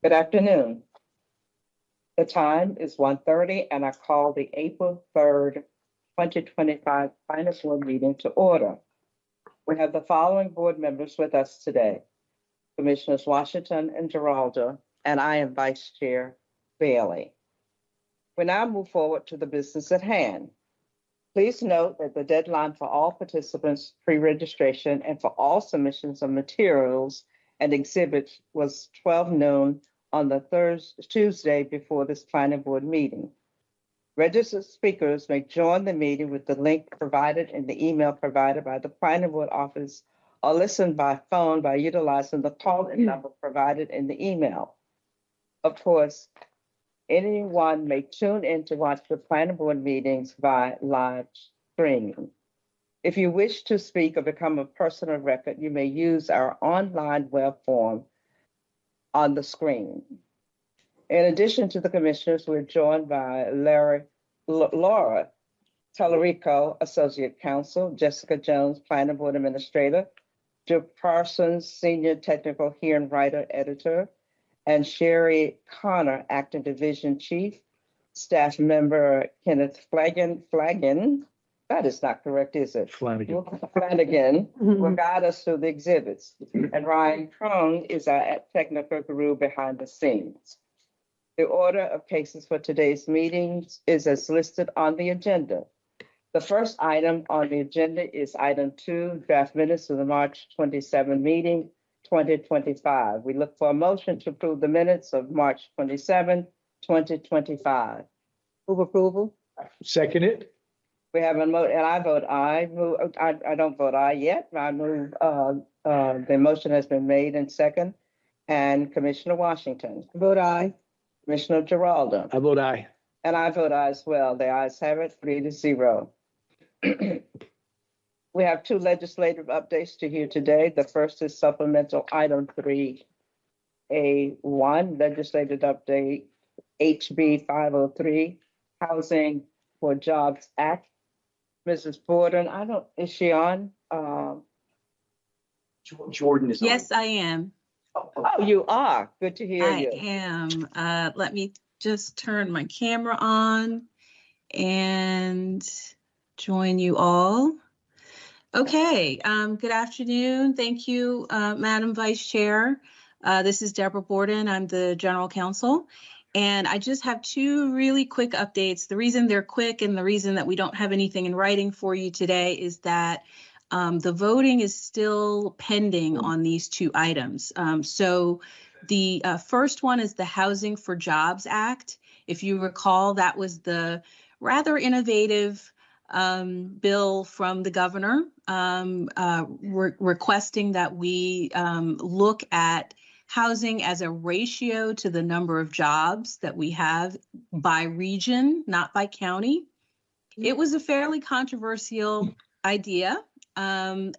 Good afternoon. The time is 1:30 and I call the April 3rd, 2025 Finance Board meeting to order. We have the following board members with us today. Commissioners Washington and Giraldo, and I am Vice Chair Bailey. We now move forward to the business at hand. Please note that the deadline for all participants pre-registration and for all submissions of materials and exhibits was 12 noon on the Tuesday before this planning board meeting. Registered speakers may join the meeting with the link provided in the email provided by the planning board office or listen by phone by utilizing the call-in number provided in the email. Of course, anyone may tune in to watch the planning board meetings by live streaming. If you wish to speak or become a person of record, you may use our online web form on the screen. In addition to the commissioners, we're joined by Laura Tallarico, Associate Counsel, Jessica Jones, Planning Board Administrator, Joe Parsons, Senior Technical Hearing Writer Editor, and Sherry Connor, Acting Division Chief. Staff member Kenneth Flanagan, that is not correct, is it? Flanagan will guide us through the exhibits. And Ryan Crone is our technical guru behind the scenes. The order of cases for today's meetings is as listed on the agenda. The first item on the agenda is item 2, draft minutes of the March 27 meeting, 2025. We look for a motion to approve the minutes of March 27, 2025. Move approval. Second it. We have a motion, and I vote aye. I don't vote aye yet. I move, the motion has been made and second. And Commissioner Washington. Vote aye. Commissioner Giraldo. I vote aye. And I vote aye as well. The ayes have it, 3-0. We have 2 legislative updates to hear today. The first is supplemental item 3A1, legislative update HB 503, Housing for Jobs Act. Mrs. Borden, is she on? Jordan is on. Yes, I am. Oh, you are. Good to hear you. I am. Let me just turn my camera on and join you all. Okay, good afternoon. Thank you, Madam Vice Chair. This is Deborah Borden. I'm the General Counsel. And I just have 2 really quick updates. The reason they're quick and the reason that we don't have anything in writing for you today is that the voting is still pending on these 2 items. So the first one is the Housing for Jobs Act. If you recall, that was the rather innovative bill from the governor requesting that we look at housing as a ratio to the number of jobs that we have by region, not by county. It was a fairly controversial idea. So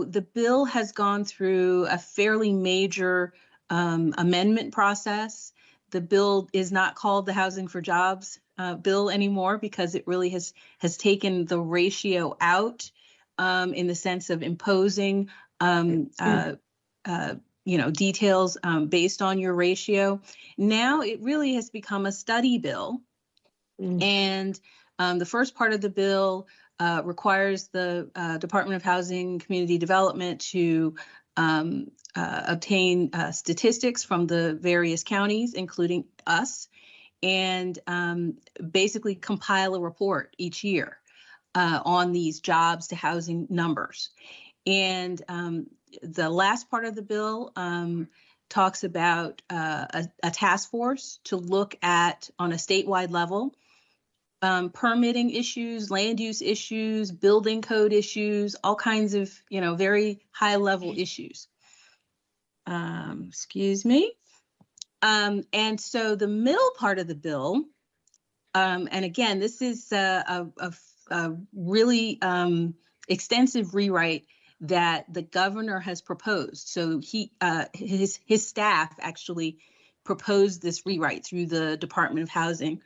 the bill has gone through a fairly major amendment process. The bill is not called the Housing for Jobs bill anymore because it really has taken the ratio out in the sense of imposing details based on your ratio. Now it really has become a study bill. And the first part of the bill requires the Department of Housing and Community Development to obtain statistics from the various counties, including us, and basically compile a report each year on these jobs to housing numbers. And the last part of the bill talks about a task force to look at, on a statewide level, permitting issues, land use issues, building code issues, all kinds of, very high level issues. Excuse me. And so the middle part of the bill, and again, this is a really extensive rewrite that the governor has proposed. So his staff actually proposed this rewrite through the Department of Housing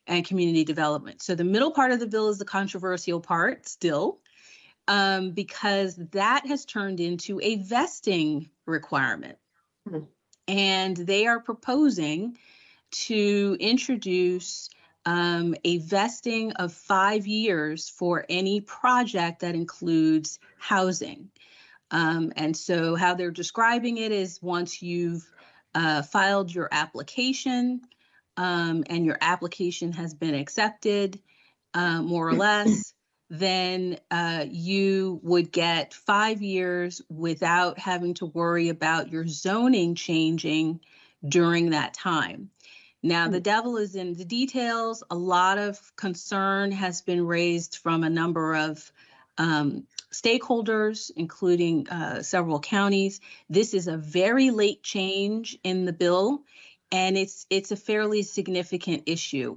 and Community Development. So the middle part of the bill is the controversial part still, because that has turned into a vesting requirement. and they are proposing to introduce a vesting of 5 years for any project that includes housing. And so how they're describing it is once you've filed your application and your application has been accepted, more or less, then you would get 5 years without having to worry about your zoning changing during that time. Now, the devil is in the details. A lot of concern has been raised from a number of stakeholders, including several counties. This is a very late change in the bill, and it's a fairly significant issue.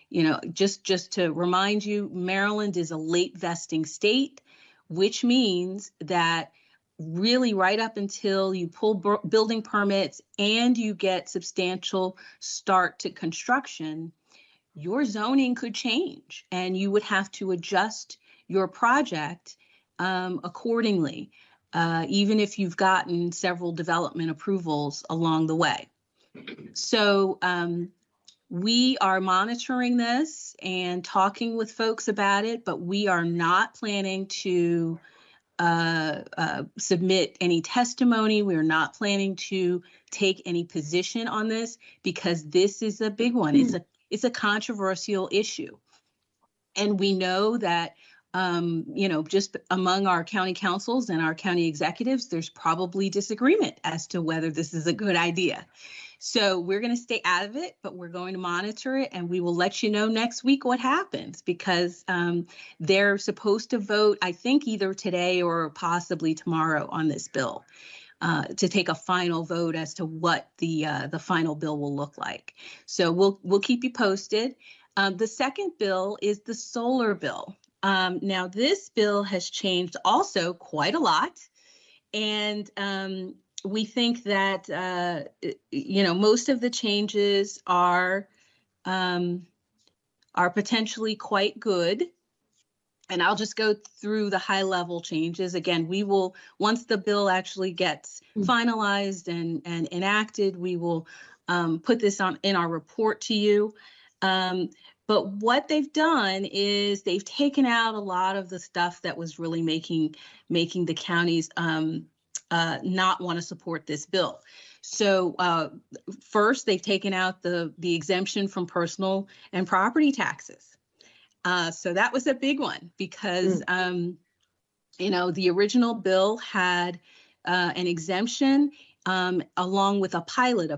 You know, just to remind you, Maryland is a late vesting state, which means that really right up until you pull building permits and you get substantial start to construction, your zoning could change and you would have to adjust your project accordingly, even if you've gotten several development approvals along the way. So we are monitoring this and talking with folks about it, but we are not planning to submit any testimony. We're not planning to take any position on this because this is a big one. It's a controversial issue. And we know that, you know, just among our county councils and our county executives, there's probably disagreement as to whether this is a good idea. So we're going to stay out of it, but we're going to monitor it, and we will let you know next week what happens, because they're supposed to vote, I think, either today or possibly tomorrow on this bill to take a final vote as to what the final bill will look like. So we'll keep you posted. The second bill is the solar bill. Now, this bill has changed also quite a lot, and we think that, you know, most of the changes are potentially quite good. And I'll just go through the high level changes. Again, we will, once the bill actually gets finalized and enacted, we will put this in our report to you. But what they've done is they've taken out a lot of the stuff that was really making the counties not want to support this bill. So first, they've taken out the exemption from personal and property taxes. So that was a big one because, you know, the original bill had an exemption along with a pilot,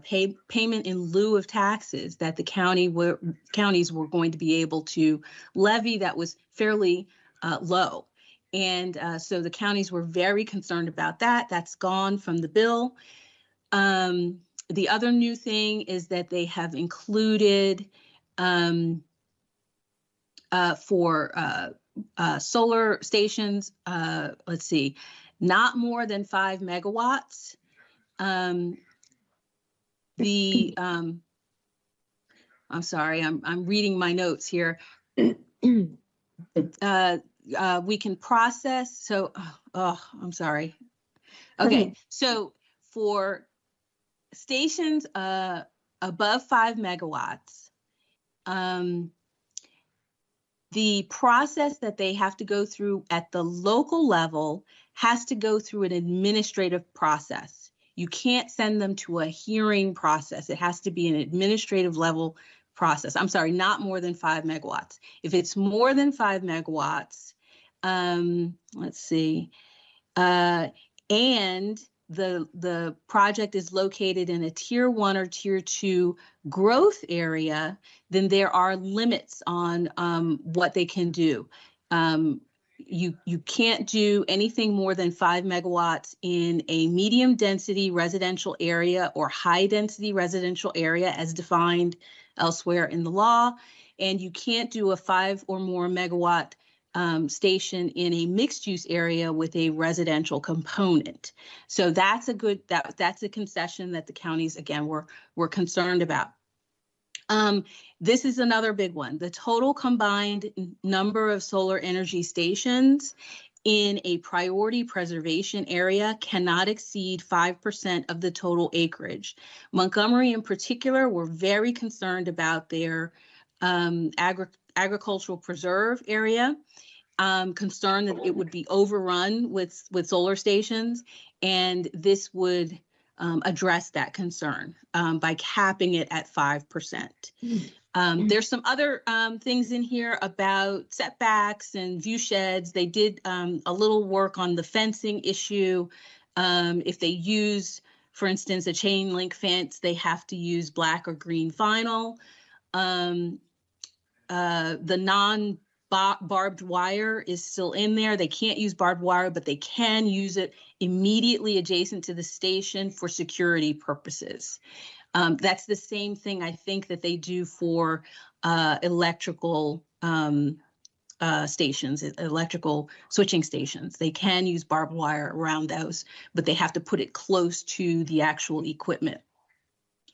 payment in lieu of taxes that the counties were going to be able to levy that was fairly low. And so the counties were very concerned about that. That's gone from the bill. The other new thing is that they have included for solar stations, let's see, not more than 5 megawatts. I'm sorry, I'm reading my notes here. We can process, so, I'm sorry. Okay, so for stations above 5 megawatts, the process that they have to go through at the local level has to go through an administrative process. You can't send them to a hearing process. It has to be an administrative level process. I'm sorry, not more than 5 megawatts. If it's more than 5 megawatts, let's see, and the project is located in a tier 1 or tier 2 growth area, then there are limits on what they can do. You can't do anything more than 5 megawatts in a medium density residential area or high density residential area as defined elsewhere in the law. And you can't do a 5 or more megawatt station in a mixed use area with a residential component. So that's a good, that's a concession that the counties, again, were concerned about. This is another big one. The total combined number of solar energy stations in a priority preservation area cannot exceed 5% of the total acreage. Montgomery in particular were very concerned about their agricultural preserve area, concerned that it would be overrun with solar stations, and this would address that concern by capping it at 5%. There's some other things in here about setbacks and view sheds. They did a little work on the fencing issue. If they use, for instance, a chain link fence, they have to use black or green vinyl. The non-barbed wire is still in there. They can't use barbed wire, but they can use it immediately adjacent to the station for security purposes. That's the same thing I think that they do for electrical stations, electrical switching stations. They can use barbed wire around those, but they have to put it close to the actual equipment.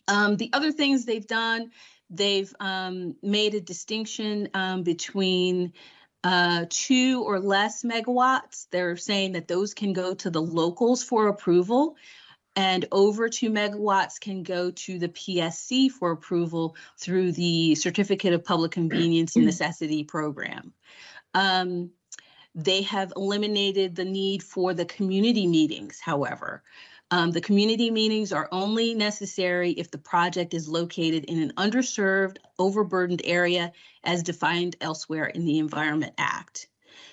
The other things they've done, they've made a distinction between 2 or less megawatts. They're saying that those can go to the locals for approval, and over 2 megawatts can go to the PSC for approval through the Certificate of Public Convenience and Necessity program. They have eliminated the need for the community meetings, however. The community meetings are only necessary if the project is located in an underserved, overburdened area as defined elsewhere in the Environment Act.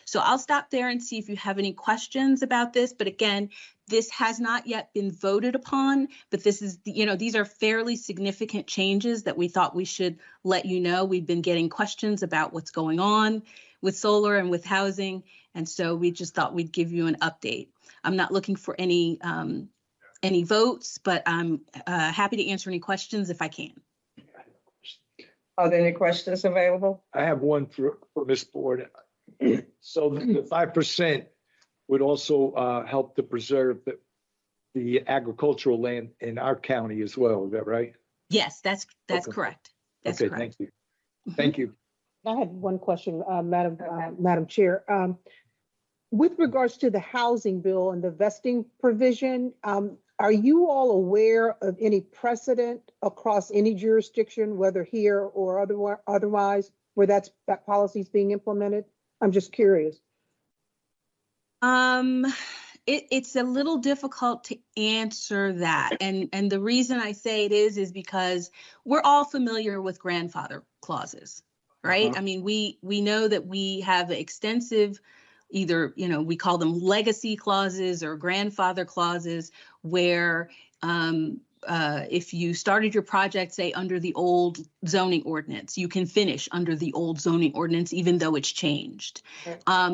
So I'll stop there and see if you have any questions about this. But again, this has not yet been voted upon, but this is, these are fairly significant changes that we thought we should let you know. We've been getting questions about what's going on with solar and with housing. And so we just thought we'd give you an update. I'm not looking for any votes, but I'm happy to answer any questions if I can. Are there any questions available? I have one for Ms. Board. So the 5% would also help to preserve the agricultural land in our county as well. Is that right? Yes, that's Okay. correct. That's Okay, correct. thank you. Thank you. I had one question, Madam Chair. With regards to the housing bill and the vesting provision, are you all aware of any precedent across any jurisdiction, whether here or otherwise, where that policy is being implemented? I'm just curious. It's a little difficult to answer that. And the reason I say it is because we're all familiar with grandfather clauses, right? I mean, we know that we have extensive, either, we call them legacy clauses or grandfather clauses, where if you started your project, say, under the old zoning ordinance, you can finish under the old zoning ordinance, even though it's changed.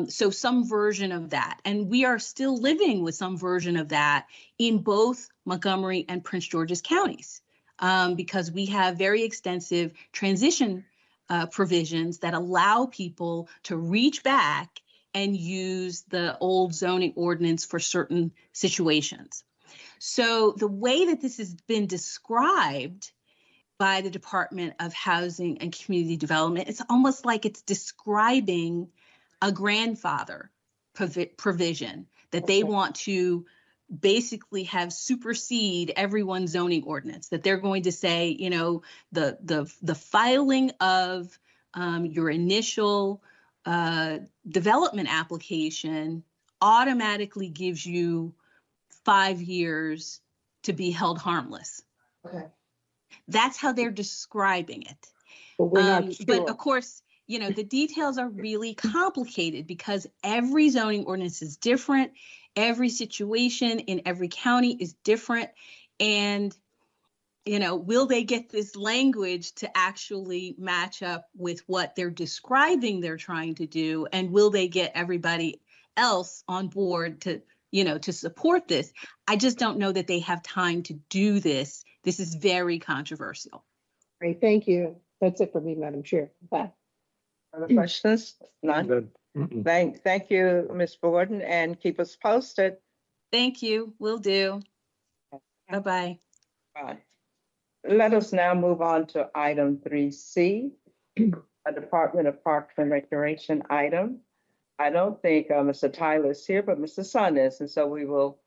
So some version of that. And we are still living with some version of that in both Montgomery and Prince George's counties, because we have very extensive transition provisions that allow people to reach back and use the old zoning ordinance for certain situations. So the way that this has been described by the Department of Housing and Community Development, it's almost like it's describing a grandfather provision that they want to basically have supersede everyone's zoning ordinance, that they're going to say, the filing of your initial development application automatically gives you 5 years to be held harmless. Okay. That's how they're describing it. But we're not sure. But of course, the details are really complicated because every zoning ordinance is different. Every situation in every county is different. And, will they get this language to actually match up with what they're describing they're trying to do? And will they get everybody else on board to support this? I just don't know that they have time to do this. This is very controversial. Great, thank you. That's it for me, Madam Chair. Bye. Other questions? None? Thank you, Ms. Borden, and keep us posted. Thank you. Will do. Bye-bye. Bye. Let us now move on to item 3C, a Department of Parks and Recreation item. I don't think Mr. Tyler is here, but Mr. Sun is, and so we will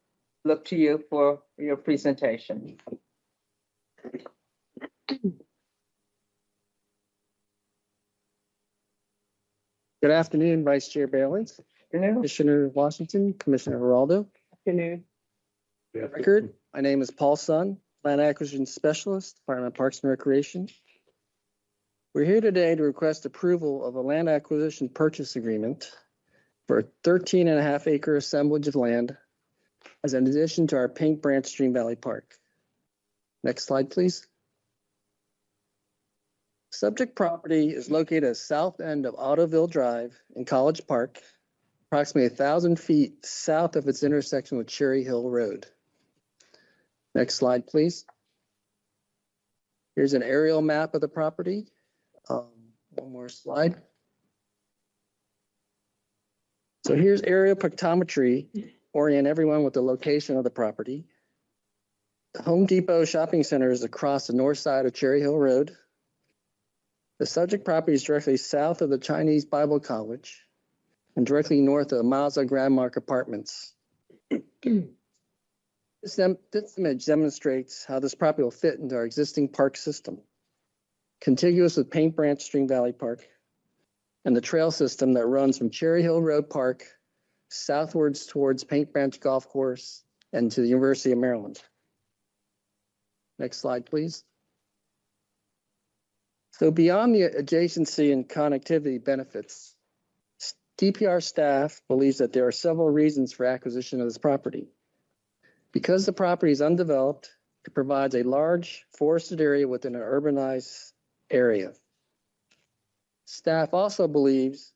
look to you for your presentation. Good afternoon, Vice Chair Bailey, Commissioner Washington, Commissioner Geraldo. Afternoon. Record, my name is Paul Sun, Land Acquisition Specialist, Department of Parks and Recreation. We're here today to request approval of a land acquisition purchase agreement for a 13.5 acre assemblage of land as an addition to our Pink Branch Stream Valley Park. Next slide, please. Subject property is located at south end of Ottoville Drive in College Park, approximately 1,000 feet south of its intersection with Cherry Hill Road. Next slide, please. Here's an aerial map of the property. One more slide. So here's aerial pictometry, orient everyone with the location of the property. The Home Depot Shopping Center is across the north side of Cherry Hill Road. The subject property is directly south of the Chinese Bible College and directly north of Mazda Grand Mark Apartments. This image demonstrates how this property will fit into our existing park system, contiguous with Paint Branch Stream Valley Park and the trail system that runs from Cherry Hill Road Park southwards towards Paint Branch Golf Course and to the University of Maryland. Next slide, please. So beyond the adjacency and connectivity benefits, DPR staff believes that there are several reasons for acquisition of this property. Because the property is undeveloped, it provides a large forested area within an urbanized area. Staff also believes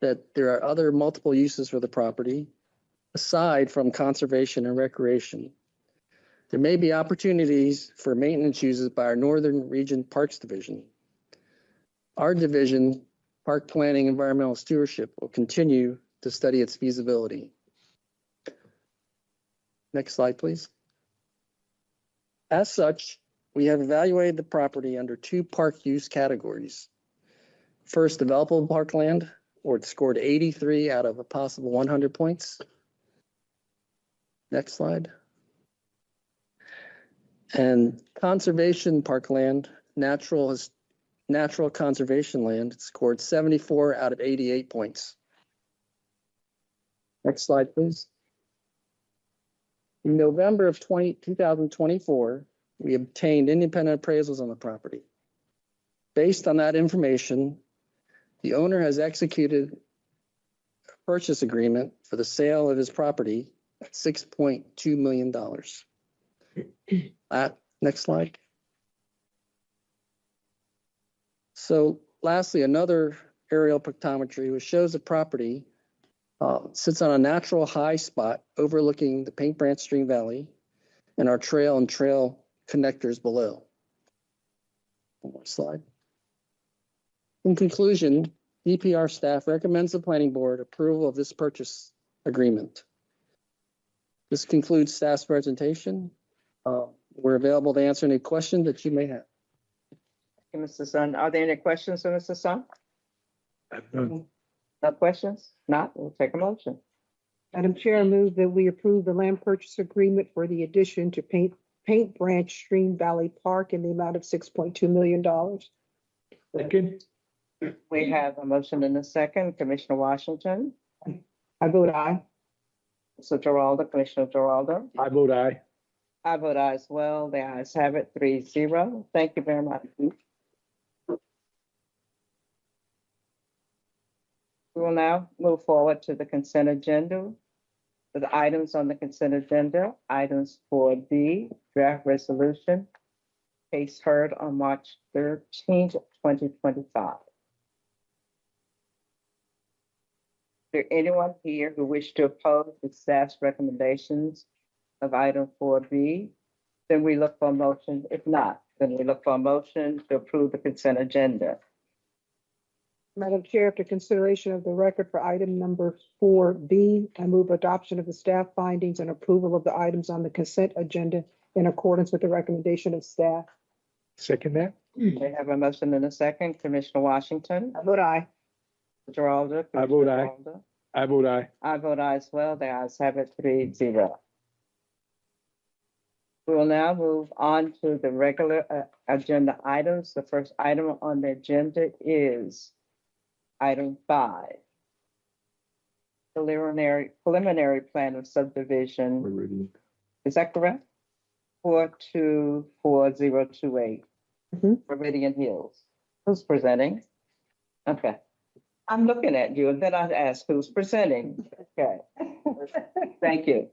that there are other multiple uses for the property aside from conservation and recreation. There may be opportunities for maintenance uses by our Northern Region Parks Division. Our division, Park Planning Environmental Stewardship, will continue to study its feasibility. Next slide, please. As such, we have evaluated the property under two park use categories. First, developable parkland, where it scored 83 out of a possible 100 points. Next slide. And conservation parkland, natural conservation land, scored 74 out of 88 points. Next slide, please. In November of 2024, we obtained independent appraisals on the property. Based on that information, the owner has executed a purchase agreement for the sale of his property at $6.2 million. Next slide. So lastly, another aerial pictometry which shows the property sits on a natural high spot overlooking the Paint Branch Stream Valley and our trail and trail connectors below. One more slide. In conclusion, DPR staff recommends the planning board approval of this purchase agreement. This concludes staff's presentation. We're available to answer any questions that you may have. Thank you, Mr. Sun. Are there any questions for Mr. Sun? No questions? Not, we'll take a motion. Madam Chair, I move that we approve the land purchase agreement for the addition to Paint Branch Stream Valley Park in the amount of $6.2 million. Second. We have a motion and a second. Commissioner Washington, I vote aye. Mr. Geraldo, Commissioner Geraldo. I vote aye. I vote aye as well. The ayes have it, 3-0. Thank you very much. We will now move forward to the consent agenda. For the items on the consent agenda, items 4B, draft resolution, case heard on March 13th, 2025. Is there anyone here who wishes to oppose the staff's recommendations of item 4B? Then we look for a motion. If not, then we look for a motion to approve the consent agenda. Madam Chair, after consideration of the record for item number 4B, I move adoption of the staff findings and approval of the items on the consent agenda in accordance with the recommendation of staff. Second that. We have a motion and a second. Commissioner Washington, I vote aye. Geraldo. I vote aye. Geraldo. I vote aye. I vote aye as well. The ayes have it 3-0. We will now move on to the regular agenda items. The first item on the agenda is item 5. Preliminary plan of subdivision. Meridian. Is that correct? 424028. Mhm. Meridian Hills. Who's presenting? Okay. I'm looking at you and then I'd ask who's presenting. Okay. Thank you.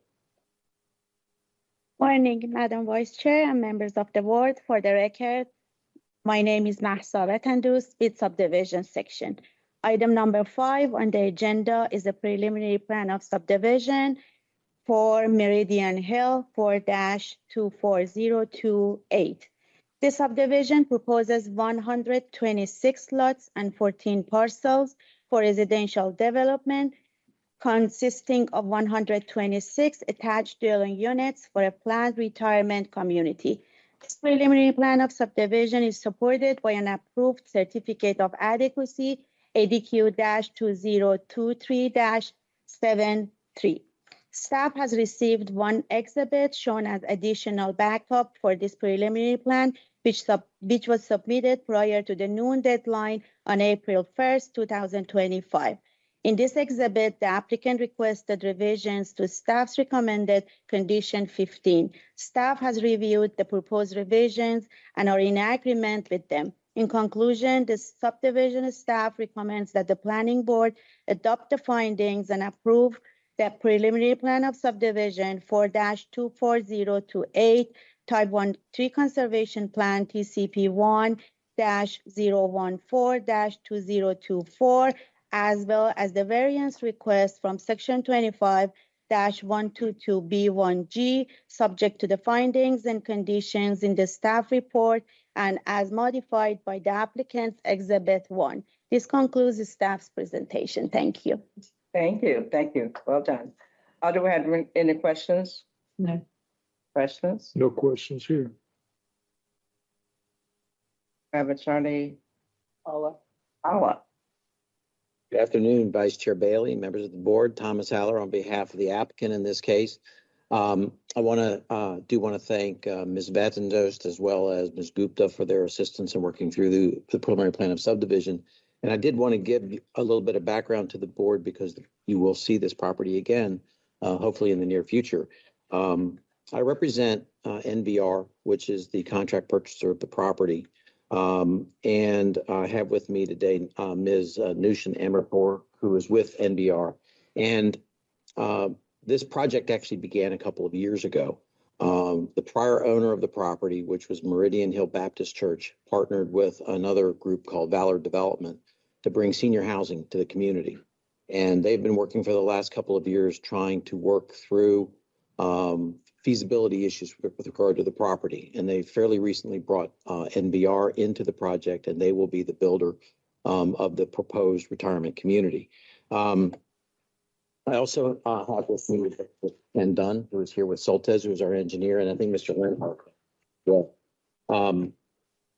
Morning, Madam Vice Chair and members of the board. For the record, my name is Mahsa Ratandus with subdivision section. Item number 5 on the agenda is a preliminary plan of subdivision for Meridian Hill 4-24028. This subdivision proposes 126 lots and 14 parcels for residential development, consisting of 126 attached dwelling units for a planned retirement community. This preliminary plan of subdivision is supported by an approved certificate of adequacy, ADQ-2023-73. Staff has received one exhibit shown as additional backup for this preliminary plan, which was submitted prior to the noon deadline on April 1st, 2025. In this exhibit, the applicant requested revisions to staff's recommended condition 15. Staff has reviewed the proposed revisions and are in agreement with them. In conclusion, the subdivision staff recommends that the planning board adopt the findings and approve the preliminary plan of subdivision 4-24028, type 1 tree conservation plan TCP 1-014-2024, as well as the variance request from section 25-122B1G, subject to the findings and conditions in the staff report and as modified by the applicant's exhibit 1. This concludes the staff's presentation. Thank you. Thank you. Thank you. Well done. Do we have any questions? No. Questions? No questions here. Have Attorney Paula. Paula. Good afternoon, Vice Chair Bailey, members of the board, Thomas Haller on behalf of the applicant in this case. I want to thank Ms. Vatandost as well as Ms. Gupta for their assistance in working through the preliminary plan of subdivision. And I did want to give a little bit of background to the board because you will see this property again, hopefully in the near future. I represent NVR, which is the contract purchaser of the property. And I have with me today Ms. Nushin Amirpour, who is with NVR. And this project actually began a couple of years ago. The prior owner of the property, which was Meridian Hill Baptist Church, partnered with another group called Valor Development to bring senior housing to the community. And they've been working for the last couple of years trying to work through feasibility issues with regard to the property. And they fairly recently brought NVR into the project, and they will be the builder of the proposed retirement community. I also have with me Ken Dunn, who is here with Soltez, who is our engineer, and I think Mr. Lenhart. Yeah.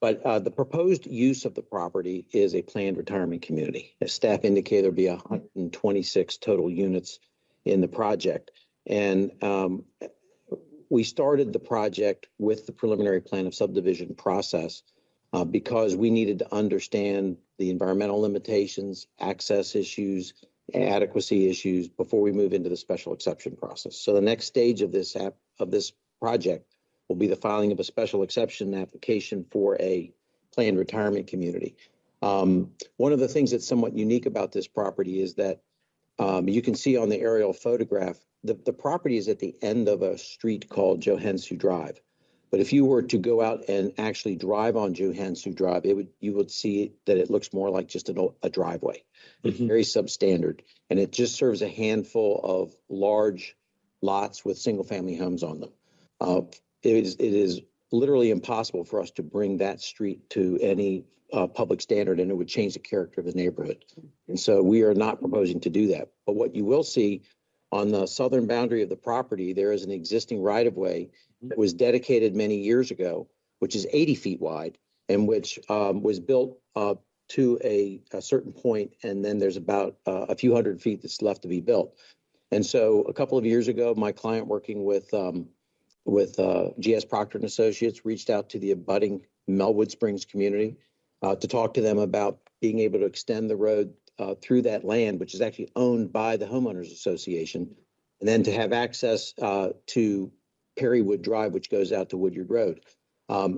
But the proposed use of the property is a planned retirement community. As staff indicated, there'll be 126 total units in the project. And we started the project with the preliminary plan of subdivision process because we needed to understand the environmental limitations, access issues, adequacy issues before we move into the special exception process. So the next stage of this project will be the filing of a special exception application for a planned retirement community. One of the things that's somewhat unique about this property is that you can see on the aerial photograph, the property is at the end of a street called Johansu Drive. But if you were to go out and actually drive on Johansu Drive, you would see that it looks more like just a driveway. It's very substandard, and it just serves a handful of large lots with single family homes on them. It is literally impossible for us to bring that street to any public standard, and it would change the character of the neighborhood. And so we are not proposing to do that. But what you will see on the southern boundary of the property, there is an existing right-of-way that was dedicated many years ago, which is 80 feet wide, and which was built to a certain point, and then there's about a few hundred feet that's left to be built. And so a couple of years ago, my client working with GS Proctor and Associates reached out to the abutting Melwood Springs community to talk to them about being able to extend the road through that land, which is actually owned by the homeowners association, and then to have access to Perrywood Drive, which goes out to Woodyard Road.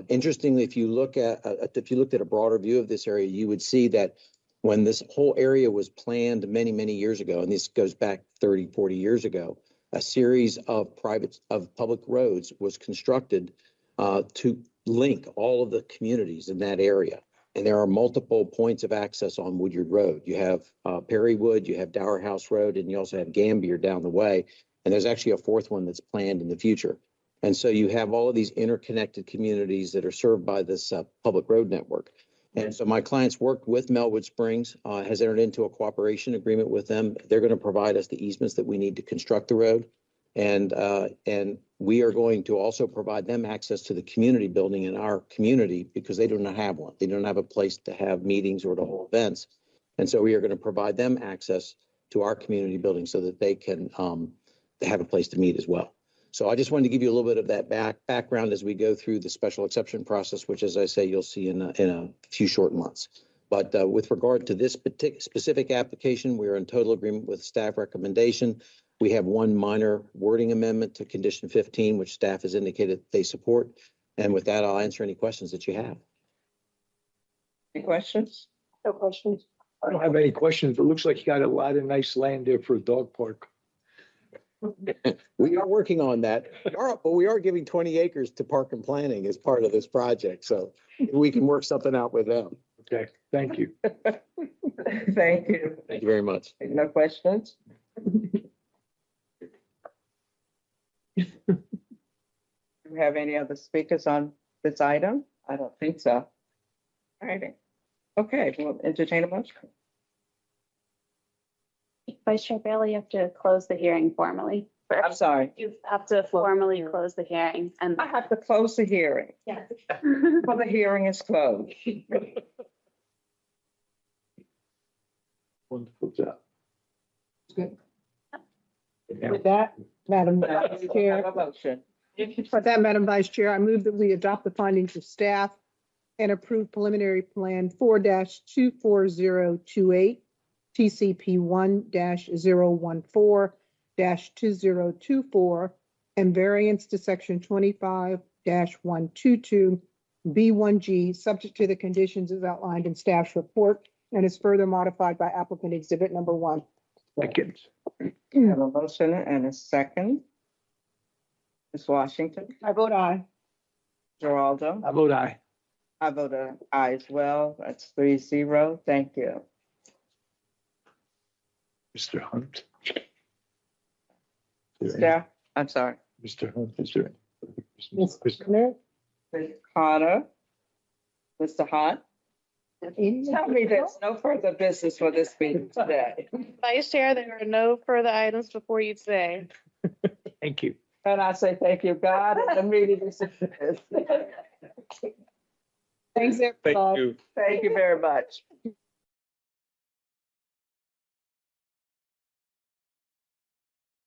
Interestingly, if you looked at a broader view of this area, you would see that when this whole area was planned many, many years ago, and this goes back 30, 40 years ago, a series of public roads was constructed to link all of the communities in that area. And there are multiple points of access on Woodyard Road. You have Perrywood, you have Dower House Road, and you also have Gambier down the way. And there's actually a fourth one that's planned in the future. And so you have all of these interconnected communities that are served by this public road network. And so my clients worked with Melwood Springs, has entered into a cooperation agreement with them. They're going to provide us the easements that we need to construct the road. And we are going to also provide them access to the community building in our community because they do not have one. They don't have a place to have meetings or to hold events. And so we are going to provide them access to our community building so that they can have a place to meet as well. So I just wanted to give you a little bit of that background as we go through the special exception process, which, as I say, you'll see in a few short months. But with regard to this specific application, we are in total agreement with staff recommendation. We have one minor wording amendment to condition 15, which staff has indicated they support. And with that, I'll answer any questions that you have. Any questions? No questions. I don't have any questions. It looks like you got a lot of nice land there for a dog park. We are working on that, but we are giving 20 acres to Park and Planning as part of this project. So we can work something out with them. Okay, thank you. Thank you. Thank you very much. No questions? Do we have any other speakers on this item? I don't think so. All righty. Okay, we'll entertain a motion. Vice Chair Bailey, you have to close the hearing formally. I'm sorry. You have to formally close the hearing and. I have to close the hearing. Yes. Well, the hearing is closed. Wonderful job. With that, Madam Vice Have Chair, a motion. for that, Madam Vice Chair, I move that we adopt the findings of staff and approve preliminary plan 4-24028, TCP 1-014-2024, and variance to section 25-122 B1G, subject to the conditions as outlined in staff's report, and is further modified by applicant exhibit number 1. Second. We have a motion and a second. Ms. Washington, I vote aye. Geraldo. I vote aye. I vote aye as well. That's 3-0. Thank you. Mr. Hunt. Staff, I'm sorry. Mr. Hunt, is there? Ms. Connor? Ms. Carter. Mr. Hunt. Tell me there's no further business for this meeting today. Vice Chair, there are no further items before you today. Thank you. And I say thank you, God, and the meeting is. Thanks, everybody. you. Thank you very much.